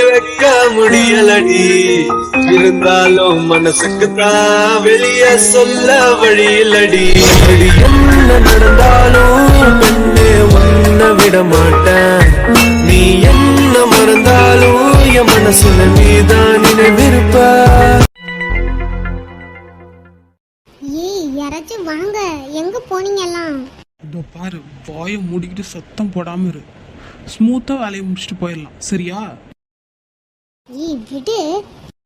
வைக்க முடியலடி. இருந்தாலும் மனசுக்குத்தான் வெளிய சொல்ல வழியிலடி. என்ன நடந்தாலும் பெண்ணே உன்னை விட மாட்டேன். நீ என்ன மறந்தாலும் என் மனசுல நீதான் நினைவிருப்ப. யாராச்சும் வாங்க, எங்க போனீங்க எல்லாம்? இதோ பாரு, வாயை மூடிக்கிட்டு சத்தம் போடாம இரு. ஸ்மூத்தா வேலையை முடிச்சுட்டு போயிடலாம், சரியா? விடு.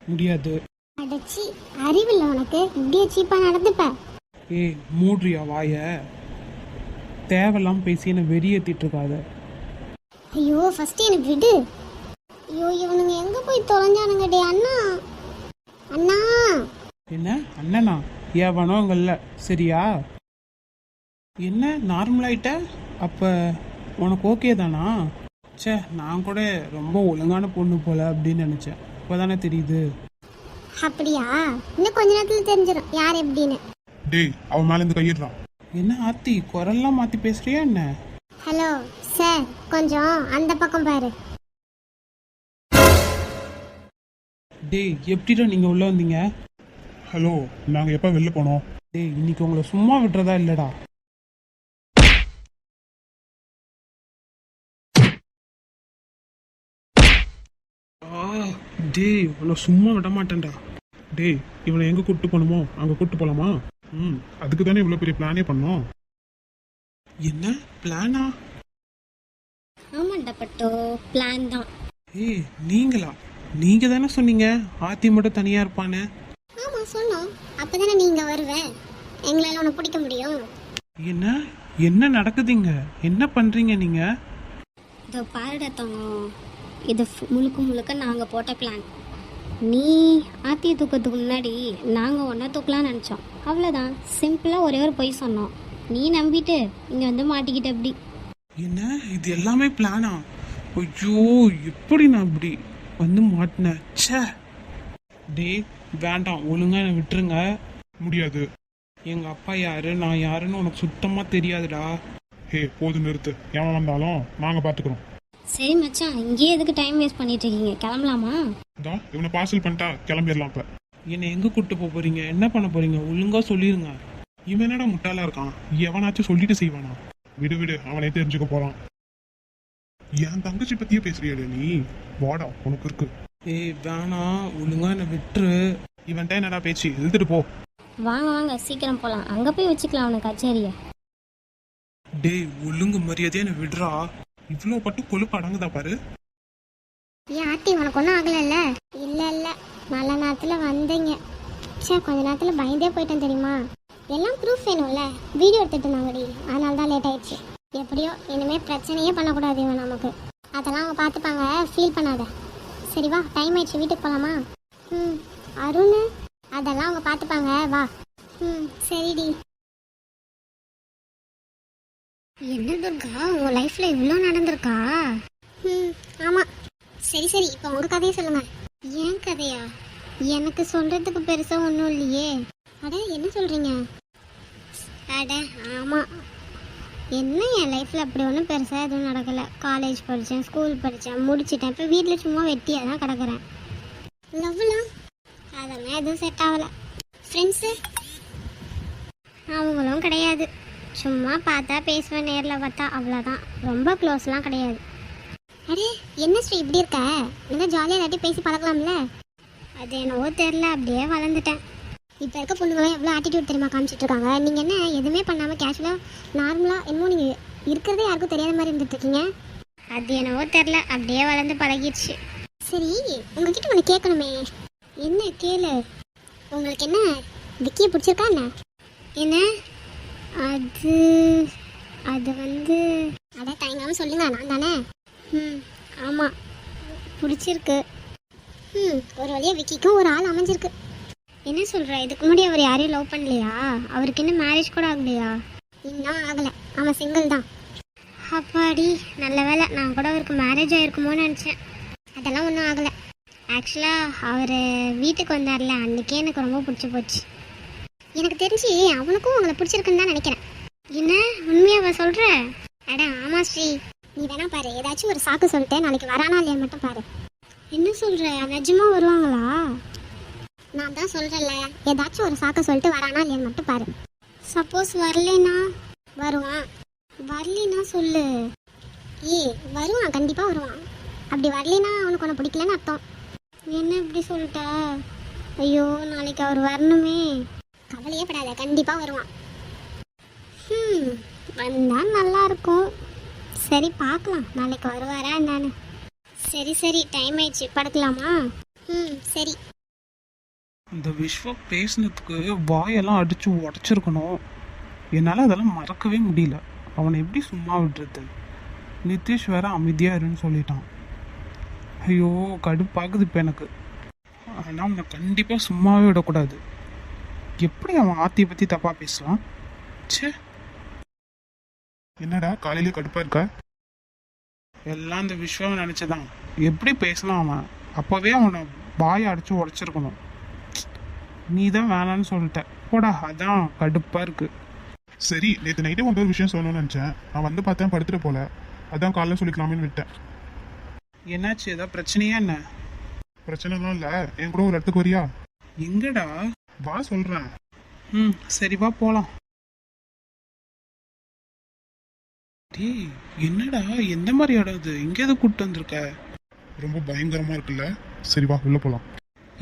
முடியாது. அடச்சி, அறிவில்லை உனக்கு? இப்படியே சீப்பா நடந்துப்ப. மூடுறியா வாய? தேவையில்லாம பேசி என்ன வெறியேத்திட்டு இருக்காத. ஐயோ, ஃபர்ஸ்ட் என்ன விடு. ஐயோ, இவனுங்க எங்க போய் தொலைஞ்சானுங்க? டே அண்ணா, அண்ணா. என்ன அண்ணனா? ஏவனோங்கல்ல, சரியா? என்ன நார்மல் ஆயிட்ட? அப்ப உனக்கு ஓகே தானா? சே, நான் கூட ரொம்ப ஒழுங்கான பொண்ணு போல அப்படின்னு நினைச்சேன். இப்பதானே தெரியுது. அப்படியா? இன்னும் கொஞ்ச நேரத்துல தெரிஞ்சிடும் யார் எப்படின்னு. டேய், அவன் மேல இருந்து கையிடுறான். என்ன ஆத்தி, குரல்லாம் மாத்தி பேசுறியா என்ன? ஹலோ சார், கொஞ்சம் அந்த பக்கம் பாரு. டேய், எப்படிடா நீங்க உள்ள வந்தீங்க? ஹலோ, நாங்க எப்ப வெளில போனோம்? டேய், இன்னைக்கு உங்களை சும்மா விட்டுறதா இல்லடா. டேய், உன்னை சும்மா விட மாட்டேன்டா. டேய், இவனை எங்க கூட்டு போகணுமோ அங்க கூட்டு போலாமா? அதுக்கு தானே இவ்வளவு பெரிய பிளானே பண்ணோம். என்ன பிளானா? ஆமாண்டா பட்டோ, பிளான் தான். நீங்களா? நீங்க தானே சொன்னீங்க ஆத்தி மட்டும் தனியா இருப்பான்னு. ஆமா சொன்னோம். அப்பதானே நீங்க வருவ. எங்களால உன்னை பிடிக்க முடியும். என்ன என்ன நடக்குதுங்க? என்ன பண்றீங்க நீங்க? இதோ பாருடா தங்கம், இது முழுக்க நாங்க போட்ட பிளான். நீ ஆத்தியை தூக்கிறதுக்கு முன்னாடி நாங்க ஒன்னா தூக்கலாம்னு நினைச்சோம். அவ்வளவுதான், சிம்பிளா ஒரே ஒரு பொய் சொன்னோம். நீ நம்பிட்டு இங்க வந்து மாட்டிக்கிட்ட. அப்படி என்ன இது எல்லாமே பிளானா? ஐயோ, எப்படி நான் இப்படி வந்து மாட்டினேன்? ச்சே. டேய், வேண்டாம், ஒழுங்கா என்னை விட்டுருங்க. முடியாது. எங்க அப்பா யாரு, நான் யாருன்னு உனக்கு சுத்தமா தெரியாதுடா. ஹே, போது நிறுத்து. ஏன் வந்தாலும் நாங்க பாத்துக்கிறோம். சரி மச்சான், இங்கேயே எதுக்கு டைம் வேஸ்ட் பண்ணிட்டு இருக்கீங்க? கிளம்பலாமா? இவனை பார்சல் பண்ணிட்டா கிளம்பிடலாம். இப்ப என்னை எங்க கூட்டு போறீங்க? என்ன பண்ண போறீங்க? ஒழுங்கா சொல்லிருங்க. இவன் என்னடா முட்டாளா இருக்கான்? எவனாச்சும் சொல்லிட்டு செய்வானா? விடு விடு, அவனே தெரிஞ்சுக்க போறான். என் தங்கச்சி பத்தியே பேசுறியாடே நீ? வாடா, உனக்கு இருக்கு. வேணாம், ஒழுங்கா என்னை விட்டுரு. இவன்ட்ட என்னடா பேச்சு? எழுதிட்டு போ. வாங்க வாங்க, சீக்கிரம் போலாம். அங்க போய் வச்சுக்கலாம் அவனை கச்சேரிய. டேய், ஒழுங்கு மரியாதையா என்னை விடுறா. இவ்வளவு பட்டு கொழுப்பு அடங்குதா பாரு. ஏன் ஆத்தி, உனக்கு ஒன்றும் ஆகலைல்ல? இல்ல நல்ல நேரத்துல வந்தீங்க. சே, கொஞ்ச நேரத்துல பயந்தே போயிட்டேன் தெரியுமா? எல்லாம் ப்ரூஃப் வேணும்ல. வீடியோ எடுத்துட்டு இருந்தாங்கடி, அதனால தான் லேட் ஆயிடுச்சு. எப்படியோ இனிமே பிரச்சனையே பண்ணக்கூடாது இவன் நமக்கு. அதெல்லாம் அவங்க பார்த்துப்பாங்க, ஃபீல் பண்ணாத. சரி வா, டைம் ஆயிடுச்சு, வீட்டுக்கு போகலாமா? அருண், அதெல்லாம் அவங்க பார்த்துப்பாங்க, வா. சரிடி. என்ன துர்கா, உன் லைஃப்ல இவ்வளோ நடந்திருக்கா? ஆமா. சரி, இப்போ உங்க கதையை சொல்லுங்க. ஏன் கதையா? எனக்கு சொல்றதுக்கு பெருசா ஒன்றும் இல்லையே. அட, என்ன சொல்றீங்க? அட ஆமா, என்ன என் லைஃப்ல அப்படி ஒன்றும் பெருசா எதுவும் நடக்கல. காலேஜ் படித்தேன், ஸ்கூல் படித்தேன், முடிச்சிட்டேன். இப்போ வீட்டில் சும்மா வெட்டியாக தான் கிடக்குறேன். லவ்லாம் அதெல்லாம் எதுவும் செட் ஆகலை. ஃப்ரெண்ட்ஸு அவங்களும் கிடையாது. சும்மா பார்த்தா பேசுவேன், நேரில் பார்த்தா அவ்வளோதான். ரொம்ப க்ளோஸ்லாம் கிடையாது. அரே, என்ன ஸ்ரீ இப்படி இருக்க? நல்லா ஜாலியாக எல்லாத்தையும் பேசி பழக்கலாம்ல? அது என்னவோ தெரில, அப்படியே வளர்ந்துட்டேன். இப்போ இருக்க பொண்ணுங்களாம் எவ்வளோ ஆட்டிடியூட் தெரியுமா காமிச்சிட்டு இருக்காங்க. நீங்கள் என்ன எதுவுமே பண்ணாமல் கேஷுவலாக நார்மலாக என்னமோ நீங்கள் இருக்கிறதே யாருக்கும் தெரியாத மாதிரி இருந்துட்டு இருக்கீங்க. அது என்னவோ தெரில, அப்படியே வளர்ந்து பழகிடுச்சு. சரி, உங்ககிட்ட ஒன்று கேட்கணுமே. என்ன கேளு. உங்களுக்கு என்ன விக்கியை பிடிச்சிருக்கா என்ன? என்ன அது அது வந்து அட தயங்காமல் சொல்லுங்க, நான் தானே. ஆமாம், பிடிச்சிருக்கு. ஒரு வழியாக விக்கிக்கும் ஒரு ஆள் அமைஞ்சிருக்கு. என்ன சொல்கிற? இதுக்கு முன்னாடி அவர் யாரையும் லவ் பண்ணலையா? அவருக்கு இன்னும் மேரேஜ் கூட ஆகலையா? இன்னும் ஆகலை, அவன் சிங்கிள் தான். அப்பாடி, நல்ல வேலை. நான் கூட அவருக்கு மேரேஜ் ஆகிருக்குமோன்னு நினச்சேன். அதெல்லாம் ஒன்றும் ஆகலை. ஆக்சுவலாக அவர் வீட்டுக்கு வந்தார்ல, அன்றைக்கே எனக்கு ரொம்ப பிடிச்சி போச்சு. எனக்கு தெரிஞ்சு அவனுக்கும் உங்களை பிடிச்சிருக்குன்னு தான் நினைக்கிறேன். என்ன உண்மையாவா சொல்கிற? அட ஆமாம் ஸ்ரீ, நீ வேணா பாரு, ஏதாச்சும் ஒரு சாக்கு சொல்லிட்டு நாளைக்கு வரானா இல்லையா மட்டும் பாரு. என்ன சொல்ற, நிஜமா வருவாங்களா? நான் தான் சொல்றேன்ல, ஏதாச்சும் ஒரு சாக்க சொல்லிட்டு வரானா இல்லையான்னு மட்டும் பாரு. சப்போஸ் வரலைனா? வருவான். வரலைனா சொல்லு. வருவான், கண்டிப்பா வருவான். அப்படி வரலைனா அவனுக்கு உன்னை பிடிக்கலன்னு அர்த்தம். என்ன இப்படி சொல்லிட்ட? ஐயோ, நாளைக்கு அவர் வரணுமே. கவலையே படாத, கண்டிப்பா வருவான். வந்தா நல்லா இருக்கும். சரி பார்க்கலாம், நாளைக்கு வருவாரா என்னன்னு. சரி சரி, டைம் ஆயிடுச்சு, படுக்கலாமா? சரி. இந்த விஸ்வா பேசினதுக்கு வாயெல்லாம் அடிச்சு உடச்சிருக்கணும். என்னால் அதெல்லாம் மறக்கவே முடியல. அவனை எப்படி சும்மா விடுறது? நிதிஷ் வேற அமைதியாக இருன்னு சொல்லிட்டான். ஐயோ, கடுப்பாகுது இப்போ எனக்கு. ஆனால் அவனை கண்டிப்பாக சும்மாவே விடக்கூடாது. எப்படி அவன் ஆத்தியை பற்றி தப்பாக பேசலாம்? ச்சே, என்னடா காலையில கடுப்பா இருக்க? எல்லாம் இந்த விஸ்வாவை நினச்சதான். எப்படி பேசலாம் அவன்? அப்போவே அவனை வாயை அடிச்சு உடச்சிருக்கணும். நீ தான் வேணான்னு சொல்லிட்ட. போடா, அதான் கடுப்பாக இருக்கு. சரி, நேற்று நைட்டே உங்க ஒரு விஷயம் சொல்லணும்னு நினைச்சேன். நான் வந்து பார்த்தேன், படுத்துட்டு போல. அதான் காலைல சொல்லிக்கலாமேன்னு விட்டேன். என்னாச்சு, ஏதாவது பிரச்சனையா என்ன? பிரச்சனைலாம் இல்லை, என் கூட ஒரு இடத்துக்கு வரியா? எங்கடா? வா சொல்றேன். சரி வா போலாம். டேய், என்னடா, எந்த மாதிரி இடம் இது? இங்க எது கூப்பிட்டு வந்திருக்க? ரொம்ப பயங்கரமா இருக்குல்ல? சரி வா உள்ள போலாம்.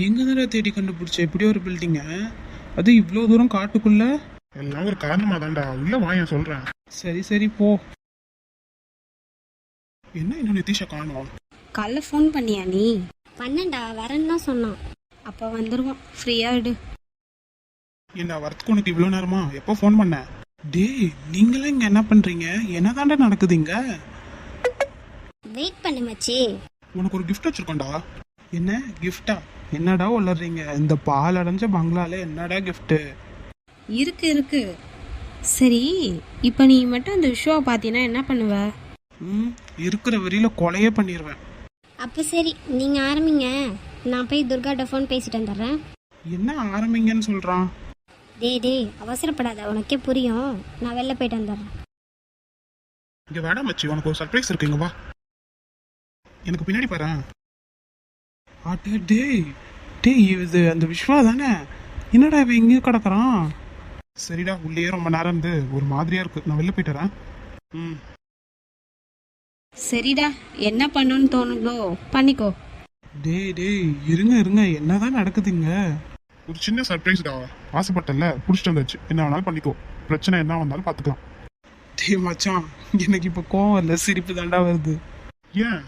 எங்க தேடி கண்டுபிடிச்ச இப்படி ஒரு பில்டிங்க? அது இவ்வளோ தூரம் காட்டுக்குள்ள? எல்லாம் ஒரு காரணமா தான்டா. உள்ள வா, ஏன் சொல்றேன். சரி சரி போ. என்ன இன்னும் நிதிஷை காணோம்? காலைல ஃபோன் பண்ணியா நீ? பண்ணண்டா, வரேன்னு தான் சொன்னான். அப்போ வந்துடுவான், ஃப்ரீயாக விடு. என்ன வரத்துக்கு உனக்கு இவ்வளோ நேரமா? எப்போ ஃபோன் பண்ண? டேய், நீங்களாம் இங்கே என்ன பண்ணுறீங்க? என்னதாண்டா நடக்குது இங்க? வெயிட் பண்ணு மச்சி. உனக்கு ஒரு கிஃப்ட் வச்சிருக்கோண்டா. என்ன கிஃப்டா? என்னடா வளர்றீங்க? இந்த பால் அடைஞ்ச பங்களால என்னடா கிஃப்ட்டு? இருக்கு. சரி, இப்போ நீ மட்டும் அந்த விஷயம் பார்த்தீங்கன்னா என்ன பண்ணுவ? இருக்கிற வரியில கொலையே பண்ணிடுவேன். அப்போ சரி, நீங்கள் ஆரம்பிங்க. நான் போய் துர்காட்ட ஃபோன் பேசிட்டு வந்துடுறேன். என்ன ஆரம்பிங்கன்னு சொல்றான்? டேய் அவசரப்படாத, உனக்கே புரியும். நான் வெளில போயிட்டு வந்துடுறேன். இங்க வேணாம் மச்சி, உனக்கு ஒரு சர்ப்ரைஸ் இருக்கு. இங்க வா, எனக்கு பின்னாடி பாரு. ஆட்டே, டேய் இது அந்த விஸ்வா தானே? என்னடா இவன் இங்கே கிடக்குறான்? சரிடா, உள்ளே ரொம்ப நேரம் இருந்து ஒரு மாதிரியா இருக்கு. நான் வெளில போயிட்டு வரேன். சரிடா, என்ன பண்ணணும்னு தோணுதோ பண்ணிக்கோ. டேய் இருங்க, என்னதான் நடக்குதுங்க? ஒரு சின்ன சர்ப்ரைஸ்டா. ஆசைப்பட்டல, புடிச்சிட்டு வந்தாச்சு. என்ன வேணாலும் பண்ணிக்கோ. பிரச்சனை என்ன வந்தாலும் பாத்துக்கலாம். டேய் மச்சான், எனக்கு இப்போ கோவம் வரல, சிரிப்பு தாண்டா வருது. ஏன்?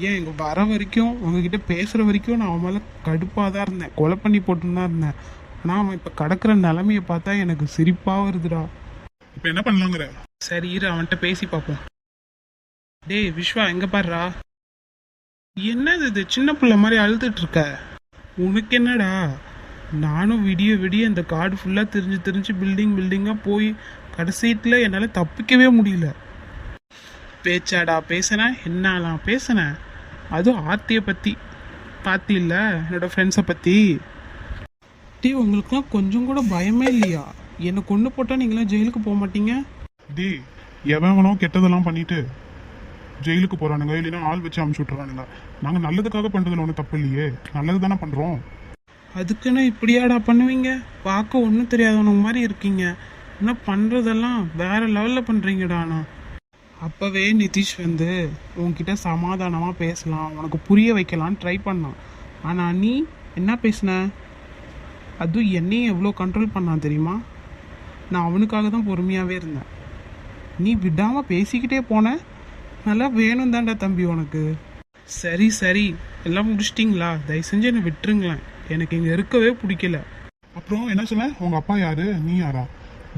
ஏன் இங்க வர வரைக்கும், உங்ககிட்ட பேசுற வரைக்கும் நான் அவன் மேல கடுப்பாக தான் இருந்தேன், கொலை பண்ணி போட்டுன்னு தான் இருந்தேன். ஆனால் அவன் இப்போ கிடக்குற நிலைமையை பார்த்தா எனக்கு சிரிப்பாக வருதுடா. இப்போ என்ன பண்ணலாங்கிற? சரி இரு, அவன்கிட்ட பேசி பார்ப்போம். டேய் விஸ்வா, எங்க பாருடா. என்னது இது, சின்ன பிள்ளை மாதிரி அழுதுட்டு இருக்க? உனக்கு என்னடா? நானும் விடிய இந்த காடு ஃபுல்லாக திரிஞ்சு பில்டிங்காக போய் கடைசீட்டில் என்னால் தப்பிக்கவே முடியல. பேச்சாடா பேசினேன், என்னாலாம் பேசினேன். அதுவும் ஆர்த்தியை பற்றி பார்த்தில்ல, என்னோட ஃப்ரெண்ட்ஸை பற்றி. டே, உங்களுக்குலாம் கொஞ்சம் கூட பயமே இல்லையா? என்னை கொண்டு போட்டால் நீங்களாம் ஜெயிலுக்கு போக மாட்டீங்க? டேய், எவனோ கெட்டதெல்லாம் பண்ணிட்டு ஜெயிலுக்கு போறானுங்க, இல்லைன்னா ஆள் வச்சு அமுச்சு விட்டுறானுங்க. நாங்கள் நல்லதுக்காக பண்ணுறதுல ஒன்றும் தப்பு இல்லையே, நல்லது தானே பண்ணுறோம். அதுக்குன்னு இப்படியாடா பண்ணுவீங்க? பார்க்க ஒன்றும் தெரியாதவனுங்க மாதிரி இருக்கீங்க. ஆனால் பண்ணுறதெல்லாம் வேற லெவலில் பண்ணுறீங்கடாண்ணா. அப்போவே நிதிஷ் வந்து உன்கிட்ட சமாதானமாக பேசலாம், உனக்கு புரிய வைக்கலான்னு ட்ரை பண்ணான். ஆனால் நீ என்ன பேசின? அதுவும் என்னையும் எவ்வளோ கண்ட்ரோல் பண்ணான் தெரியுமா? நான் அவனுக்காக தான் பொறுமையாகவே இருந்தேன். நீ விடாமல் பேசிக்கிட்டே போன. நல்லா வேணும் தாண்டா தம்பி உனக்கு. சரி எல்லாம் முடிச்சிட்டிங்களா? தயவு செஞ்சு என்னை விட்டுருங்களேன், எனக்கு இங்கே இருக்கவே பிடிக்கல. அப்புறம் என்ன சொன்ன? உங்க அப்பா யாரு, நீ யாரா?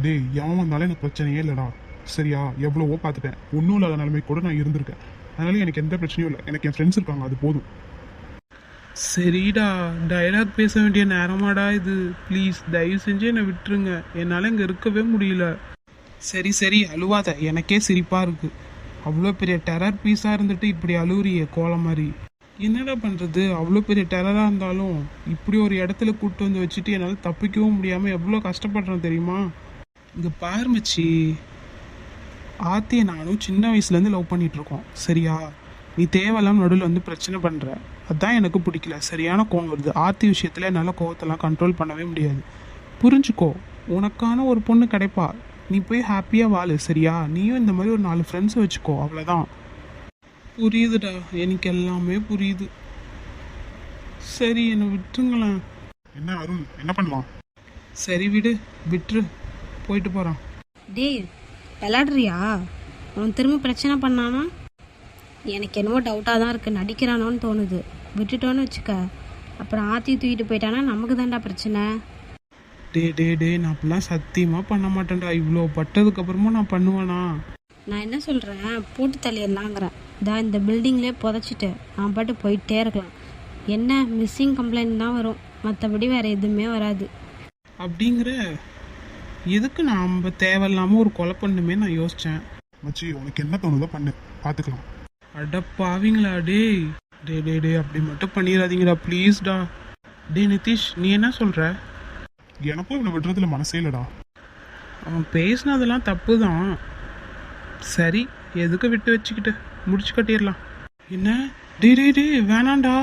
டேய், எவன் வந்தாலும் எனக்கு பிரச்சனையே இல்லைடா. சரியா? எவ்வளவோ பார்த்துட்டேன், ஒன்றும் இல்லாத நிலைமை கூட நான் இருந்திருக்கேன். அதனால எனக்கு எந்த பிரச்சனையும் இல்லை. எனக்கு என் ஃப்ரெண்ட்ஸ் இருக்காங்க, அது போதும். சரிடா, டைலாக் பேச வேண்டிய நேரமாடா இது. ப்ளீஸ் தயவு செஞ்சு என்னை விட்டுருங்க, என்னால் இங்கே இருக்கவே முடியல. சரி அழுவாத, எனக்கே சிரிப்பாக இருக்குது. அவ்வளோ பெரிய டெரர் பீஸாக இருந்துட்டு இப்படி அழுவுறியே கோலம் மாதிரி. என்னடா பண்ணுறது? அவ்வளோ பெரிய டெரராக இருந்தாலும் இப்படி ஒரு இடத்துல கூப்பிட்டு வந்து வச்சுட்டு என்னால் தப்பிக்கவும் முடியாமல் எவ்வளோ கஷ்டப்படுறேன் தெரியுமா? இங்கே பாரு மச்சி, ஆர்த்தியை நானும் சின்ன வயசுலேருந்து லவ் பண்ணிகிட்ருக்கோம். சரியா? நீ தேவையில்லாம நடுவில் வந்து பிரச்சனை பண்ணுற. அதான் எனக்கு பிடிக்கல. சரியான கோவம் வருது. ஆர்த்தி விஷயத்தில் என்னால் கோவத்தெல்லாம் கண்ட்ரோல் பண்ணவே முடியாது. புரிஞ்சுக்கோ, உனக்கான ஒரு பொண்ணு கிடைப்பா. நீ போய் ஹாப்பியாக வாழு. சரியா? நீயும் இந்த மாதிரி ஒரு 4 ஃப்ரெண்ட்ஸை வச்சுக்கோ. அவ்வளோதான். புரியுதுடா, எனக்கு எல்லாமே புரியுது. சரி, என்னை விட்டுருங்களேன். என்ன அருண், என்ன பண்ணலாம்? சரி விட்டுரு, போயிட்டு போகிறான். டேய், விளாடுறியா? அவன் திரும்ப பிரச்சனை பண்ணானா? எனக்கு என்னவோ டவுட்டாக தான் இருக்குது. நடிக்கிறானோன்னு தோணுது. விட்டுட்டோன்னு வச்சுக்க, அப்புறம் ஆற்றி தூக்கிட்டு போயிட்டானா நமக்கு தான்டா பிரச்சனை. டே நான் அப்படிலாம் சத்தியமாக பண்ண மாட்டேன்டா. இவ்வளோ பட்டதுக்கப்புறமும் நான் பண்ணுவேனா? நான் என்ன சொல்கிறேன், போட்டு தள்ளிடலாங்கிறேன். இதான் இந்த பில்டிங்லேயே புதைச்சிட்டு நான் பாட்டு போயிட்டே இருக்கலாம். என்ன மிஸ்ஸிங் கம்ப்ளைண்ட் தான் வரும், மற்றபடி வேறு எதுவுமே வராது. அப்படிங்கிற எதுக்கு நாம் தேவையில்லாமல் ஒரு கொலை பண்ணுமே நான் யோசித்தேன். மச்சி, உனக்கு என்ன தோணுதோ பண்ணு, பார்த்துக்கலாம். அடப்பாவீங்களா? டே அப்படி மட்டும் பண்ணிடாதீங்கடா ப்ளீஸ்டா. டே நிதிஷ், நீ என்ன சொல்கிற? எனக்கும் இவனை விடுறதுல மனசே இல்லடா. அவன் பேசினதெல்லாம் தப்பு தான். சரி, எதுக்கு விட்டு வச்சுக்கிட்டு முடிச்சு கட்டிடலாம். என்ன? டே வேணாண்டா.